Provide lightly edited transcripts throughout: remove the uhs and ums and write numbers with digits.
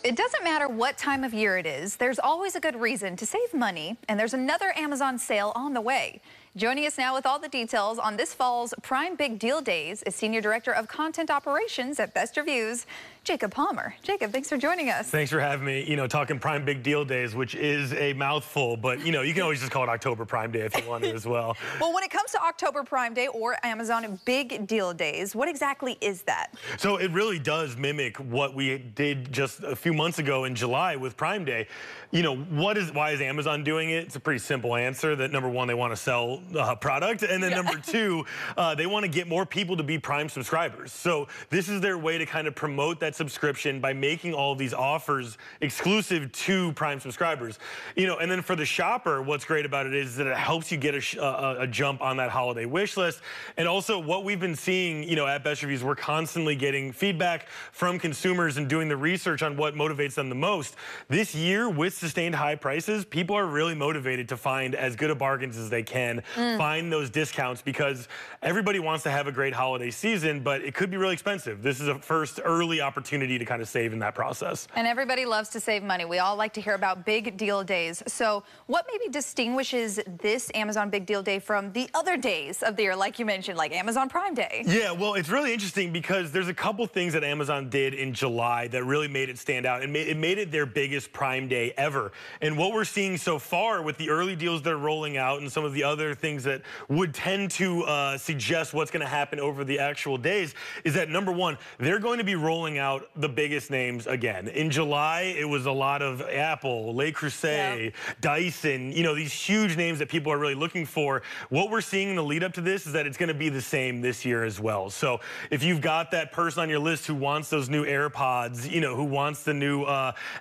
It doesn't matter what time of year it is, there's always a good reason to save money, and there's another Amazon sale on the way. Joining us now with all the details on this fall's Prime Big Deal Days is Senior Director of Content Operations at Bestreviews, Jacob Palmer. Jacob, thanks for joining us. Thanks for having me. You know, talking Prime Big Deal Days, which is a mouthful, but you know, you can always just call it October Prime Day if you want to as well. Well, when it comes to October Prime Day or Amazon Big Deal Days, what exactly is that? So it really does mimic what we did just a few months ago in July with Prime Day. You know, why is Amazon doing it? It's a pretty simple answer that number one, they want to sell product, and then number two, they want to get more people to be Prime subscribers. So this is their way to kind of promote that subscription by making all of these offers exclusive to Prime subscribers. You know, and then for the shopper, what's great about it is that it helps you get a jump on that holiday wish list. And also what we've been seeing, you know, at Bestreviews, we're constantly getting feedback from consumers and doing the research on what motivates them the most. This year, with sustained high prices, people are really motivated to find as good of bargains as they can, find those discounts, because everybody wants to have a great holiday season, but it could be really expensive. This is a first early opportunity to kind of save in that process. And everybody loves to save money. We all like to hear about big deal days. So what maybe distinguishes this Amazon Big Deal Day from the other days of the year, like you mentioned, like Amazon Prime Day? Yeah, well, it's really interesting because there's a couple things that Amazon did in July that really made it stand out, and it made it their biggest Prime Day ever. And what we're seeing so far with the early deals they're rolling out and some of the other things that would tend to suggest what's going to happen over the actual days is that, number one, they're going to be rolling out the biggest names again. In July, it was a lot of Apple, Le Creuset, Dyson, you know, these huge names that people are really looking for. What we're seeing in the lead up to this is that it's going to be the same this year as well. So if you've got that person on your list who wants those new AirPods, you know, who wants the new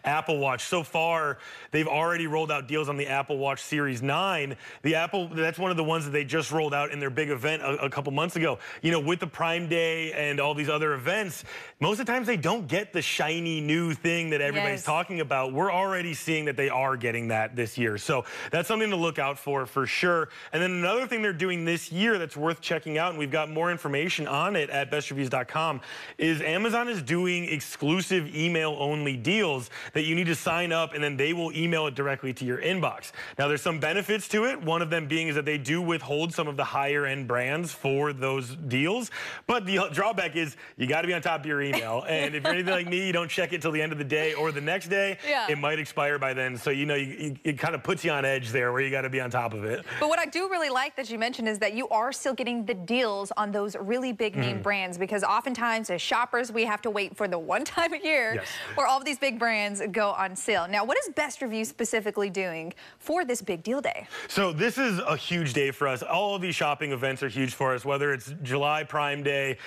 Apple Watch, so far they've already rolled out deals on the Apple Watch Series 9. That's one of the ones that they just rolled out in their big event a couple months ago. You know, with the Prime Day and all these other events, most of the times they don't get the shiny new thing that everybody's talking about. We're already seeing that they are getting that this year. So that's something to look out for sure. And then another thing they're doing this year that's worth checking out, and we've got more information on it at bestreviews.com, is Amazon is doing exclusive email-only deals that you need to sign up, and then they will email it directly to your inbox. Now, there's some benefits to it. One of them being is that they do withhold some of the higher-end brands for those deals, but the drawback is you got to be on top of your email, and if you're anything like me, you don't check it till the end of the day or the next day, it might expire by then. So, you know, it kind of puts you on edge there where you got to be on top of it. But what I do really like that you mentioned is that you are still getting the deals on those really big name brands, because oftentimes as shoppers, we have to wait for the one time a year where all of these big brands go on sale. Now, what is Bestreviews specifically doing for this big deal day? So this is a huge day for us. All of these shopping events are huge for us, whether it's July Prime Day,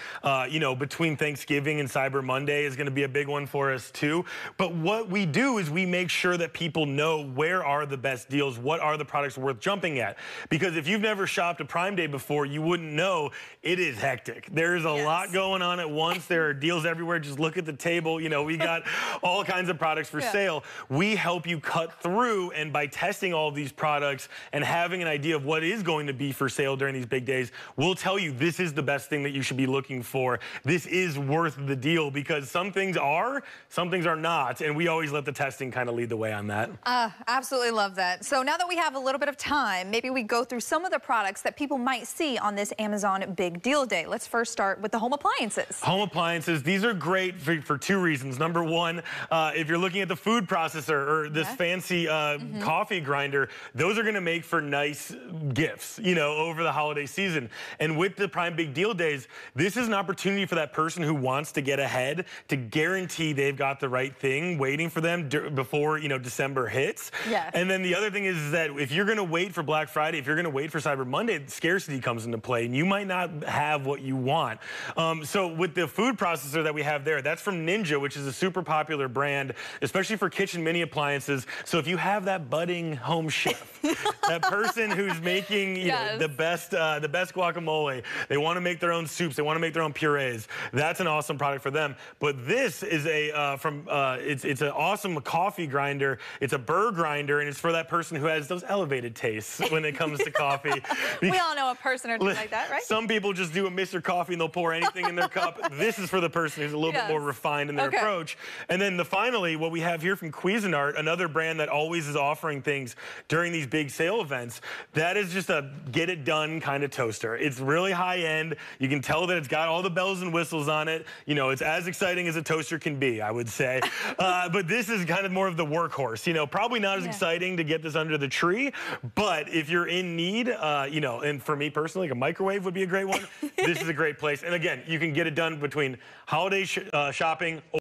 you know, between Thanksgiving and Cyber Monday is going to be a big one for us too. But what we do is we make sure that people know where are the best deals, what are the products worth jumping at. Because if you've never shopped a Prime Day before, you wouldn't know. It is hectic. There's a lot going on at once. There are deals everywhere. Just look at the table. You know, we got all kinds of products for sale. We help you cut through, and by testing all of these products and having an idea of what is going to be for sale during these big days, we'll tell you this is the best thing that you should be looking for. This is worth the deal, because some things are not, and we always let the testing kind of lead the way on that. Absolutely love that. So now that we have a little bit of time, maybe we go through some of the products that people might see on this Amazon Big Deal Day. Let's first start with the home appliances. Home appliances, these are great for two reasons. Number one, if you're looking at the food processor or this fancy coffee grinder, those are going to make for nice gifts, you know, over the holiday season. And with the Prime Big Deal Days, this is an opportunity for that person who wants to get ahead to guarantee they've got the right thing waiting for them before, you know, December hits. And then the other thing is that if you're going to wait for Black Friday, if you're going to wait for Cyber Monday, scarcity comes into play, and you might not have what you want. So with the food processor that we have there, that's from Ninja, which is a super popular brand, especially for kitchen mini appliances. So if you have that budding home chef, that person who's making making the best guacamole. They want to make their own soups. They want to make their own purees. That's an awesome product for them. But this is it's an awesome coffee grinder. It's a burr grinder, and it's for that person who has those elevated tastes when it comes to coffee. We all know a person or two like that, right? Some people just do a Mr. Coffee and they'll pour anything in their cup. This is for the person who's a little bit more refined in their approach. And then finally, what we have here from Cuisinart, another brand that always is offering things during these big sale events, that is just a get it done kind of toaster. It's really high end. You can tell that it's got all the bells and whistles on it. You know, it's as exciting as a toaster can be, I would say. But this is kind of more of the workhorse. You know, probably not as exciting to get this under the tree, but if you're in need, you know, and for me personally, like a microwave would be a great one. This is a great place. And again, you can get it done between holiday shopping